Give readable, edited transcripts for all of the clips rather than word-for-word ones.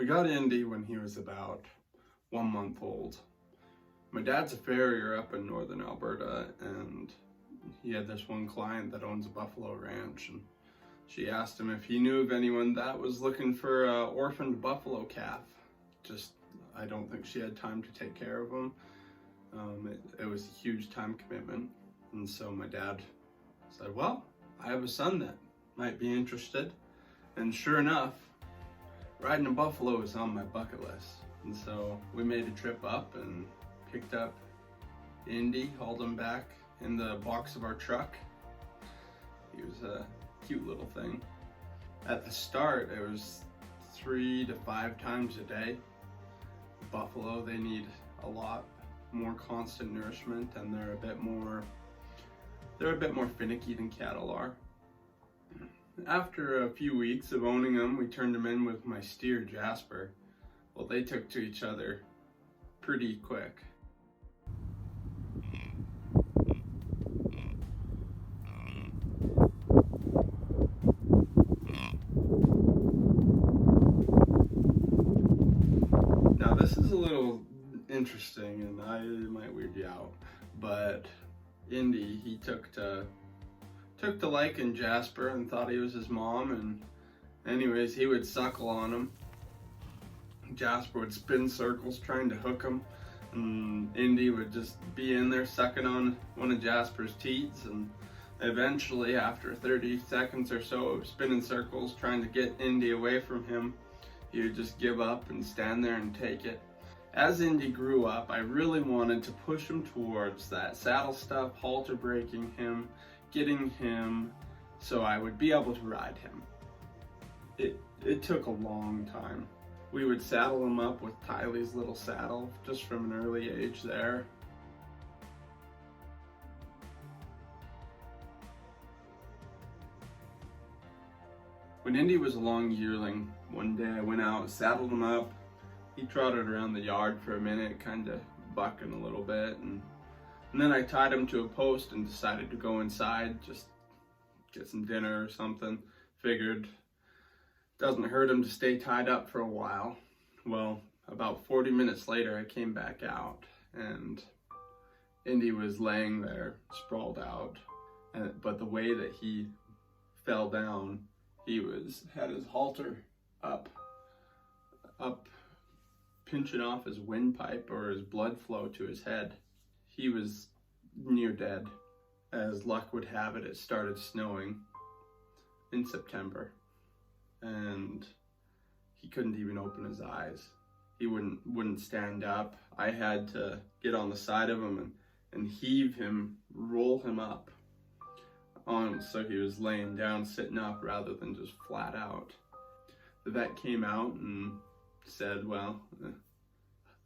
We got Indy when he was about 1 month old. My dad's a farrier up in northern Alberta, and he had this one client that owns a buffalo ranch, and she asked him if he knew of anyone that was looking for an orphaned buffalo calf. I don't think she had time to take care of him. It was a huge time commitment, and so my dad said, well, I have a son that might be interested. And sure enough, riding a buffalo is on my bucket list. And so we made a trip up and picked up Indy, hauled him back in the box of our truck. He was a cute little thing. At the start, it was 3 to 5 times a day. Buffalo, they need a lot more constant nourishment, and they're a bit more finicky than cattle are. After a few weeks of owning them, we turned them in with my steer, Jasper. Well, they took to each other pretty quick. Now, this is a little interesting, and it might weird you out, but Indy, he took to liking Jasper and thought he was his mom, and anyways, he would suckle on him. Jasper would spin circles trying to hook him, and Indy would just be in there sucking on one of Jasper's teats, and eventually, after 30 seconds or so of spinning circles trying to get Indy away from him, he would just give up and stand there and take it. As Indy grew up, I really wanted to push him towards that saddle stuff, halter breaking him, getting him so I would be able to ride him. It took a long time. We would saddle him up with Tylee's little saddle just from an early age there. When Indy was a long yearling, one day I went out, saddled him up. He trotted around the yard for a minute, kind of bucking a little bit, and then I tied him to a post and decided to go inside, just get some dinner or something. Figured doesn't hurt him to stay tied up for a while. Well, about 40 minutes later, I came back out, and Indy was laying there, sprawled out. But the way that he fell down, he had his halter up, pinching off his windpipe or his blood flow to his head. He was near dead. As luck would have it, it started snowing in September, and he couldn't even open his eyes. He wouldn't stand up. I had to get on the side of him and heave him, roll him up so he was laying down, sitting up rather than just flat out. The vet came out and said, well,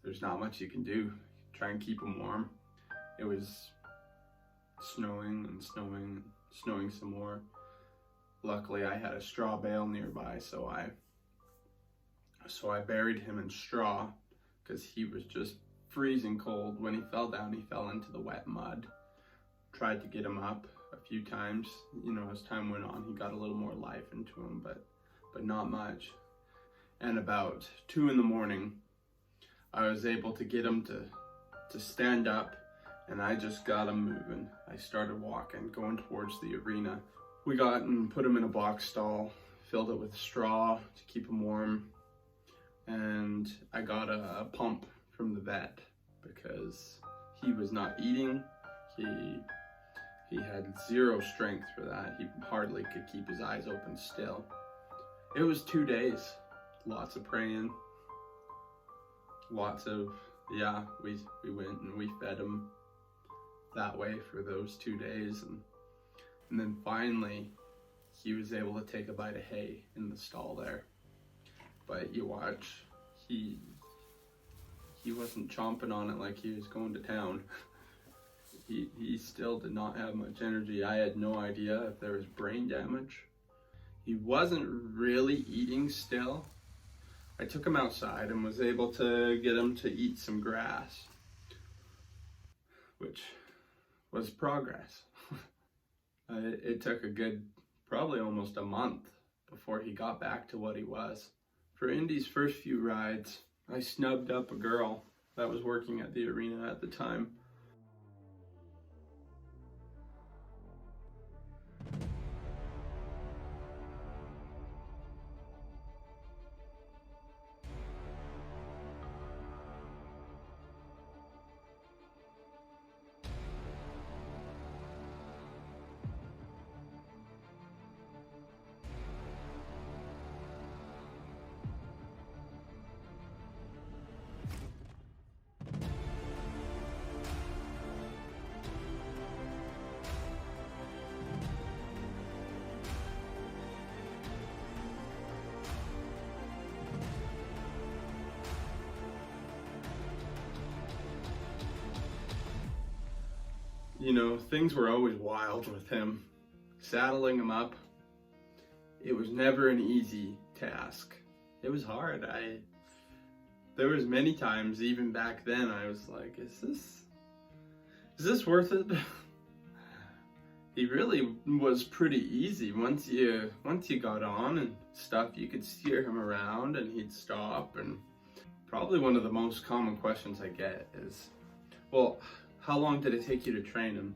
there's not much you can do. Try and keep him warm. It was snowing and snowing and snowing some more. Luckily, I had a straw bale nearby, so I buried him in straw because he was just freezing cold. When he fell down, he fell into the wet mud. Tried to get him up a few times. As time went on, he got a little more life into him, but not much. And about 2 a.m, I was able to get him to stand up, and I just got him moving. I started walking, going towards the arena. We got and put him in a box stall, filled it with straw to keep him warm, and I got a pump from the vet because he was not eating. He had zero strength for that. He hardly could keep his eyes open still. It was 2 days, lots of praying, we went and we fed him that way for those 2 days, and then finally he was able to take a bite of hay in the stall there. But you watch, he wasn't chomping on it like he was going to town. He still did not have much energy. I had no idea if there was brain damage. He wasn't really eating still. I took him outside and was able to get him to eat some grass, which was progress. It took a good, probably almost a month before he got back to what he was. For Indy's first few rides, I snubbed up a girl that was working at the arena at the time. You know, things were always wild with him. Saddling him up, it was never an easy task. It was hard. There was many times, even back then, I was like, is this worth it? He really was pretty easy. Once you got on and stuff, you could steer him around and he'd stop. And probably one of the most common questions I get is, well, how long did it take you to train him?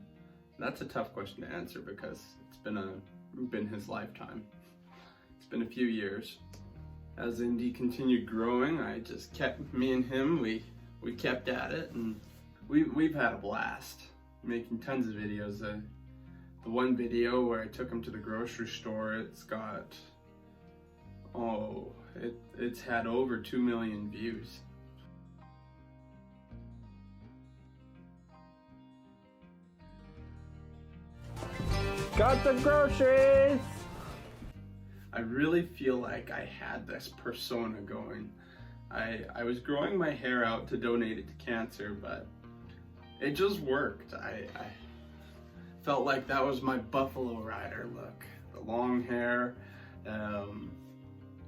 That's a tough question to answer because it's been his lifetime. It's been a few years. As Indy continued growing, I just kept, me and him, we kept at it, and we've had a blast making tons of videos. The one video where I took him to the grocery store, it's got, it's had over 2 million views. Got the groceries! I really feel like I had this persona going. I was growing my hair out to donate it to cancer, but it just worked. I felt like that was my Buffalo Rider look. The long hair.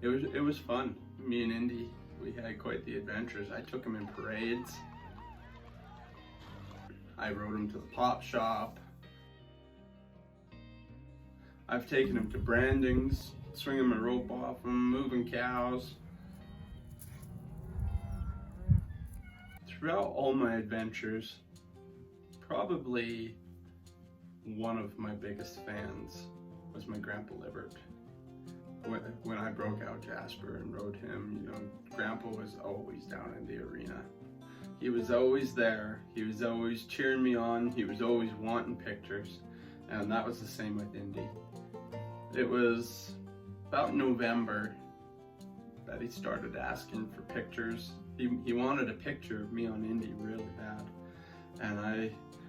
It was fun. Me and Indy, we had quite the adventures. I took him in parades. I rode him to the pop shop. I've taken him to brandings, swinging my rope off him, moving cows. Throughout all my adventures, probably one of my biggest fans was my Grandpa Lybbert. When I broke out Jasper and rode him, you know, Grandpa was always down in the arena. He was always there. He was always cheering me on. He was always wanting pictures. And that was the same with Indy. It was about November that he started asking for pictures. He wanted a picture of me on Indy really bad. And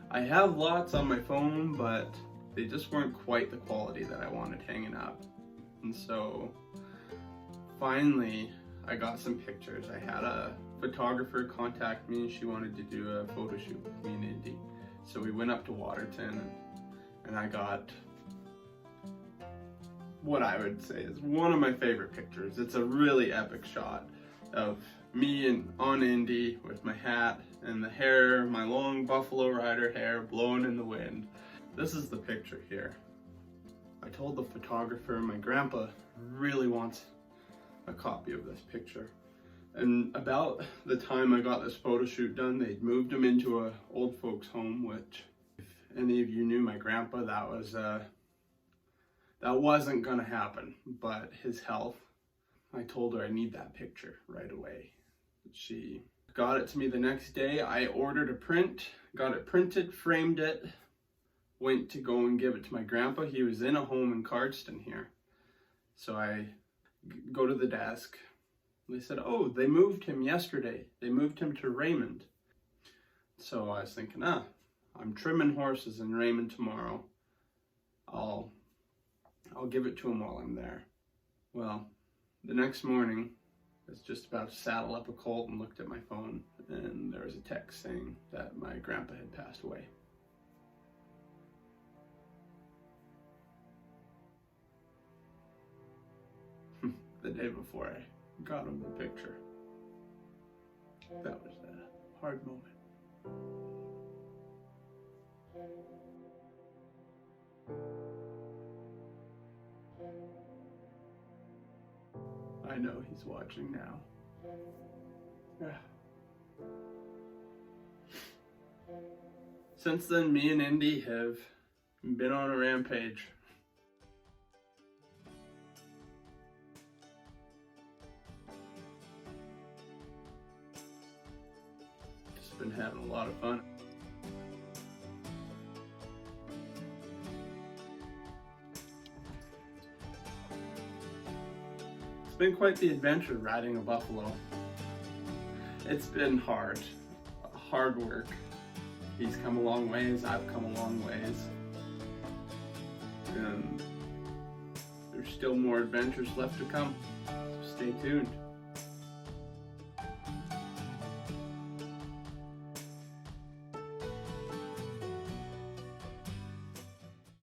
I have lots on my phone, but they just weren't quite the quality that I wanted hanging up. And so finally I got some pictures. I had a photographer contact me. She wanted to do a photo shoot with me and Indy. So we went up to Waterton and I got what I would say is one of my favorite pictures. It's a really epic shot of me on Indy with my hat and the hair, my long Buffalo Rider hair blowing in the wind. This is the picture here. I told the photographer my grandpa really wants a copy of this picture. And about the time I got this photo shoot done, they'd moved him into an old folks home, which if any of you knew my grandpa, that wasn't gonna happen, but his health, I told her I need that picture right away. She got it to me the next day. I ordered a print, got it printed, framed it, went to go and give it to my grandpa. He was in a home in Cardston here. So I go to the desk. They said, oh, they moved him yesterday. They moved him to Raymond. So I was thinking, I'm trimming horses in Raymond tomorrow. I'll give it to him while I'm there. Well, the next morning, I was just about to saddle up a colt and looked at my phone, and there was a text saying that my grandpa had passed away. The day before I got him the picture. That was a hard moment. I know he's watching now. Since then, me and Indy have been on a rampage. Just been having a lot of fun. It's been quite the adventure riding a buffalo. It's been hard work. He's come a long ways, I've come a long ways. And there's still more adventures left to come. So stay tuned.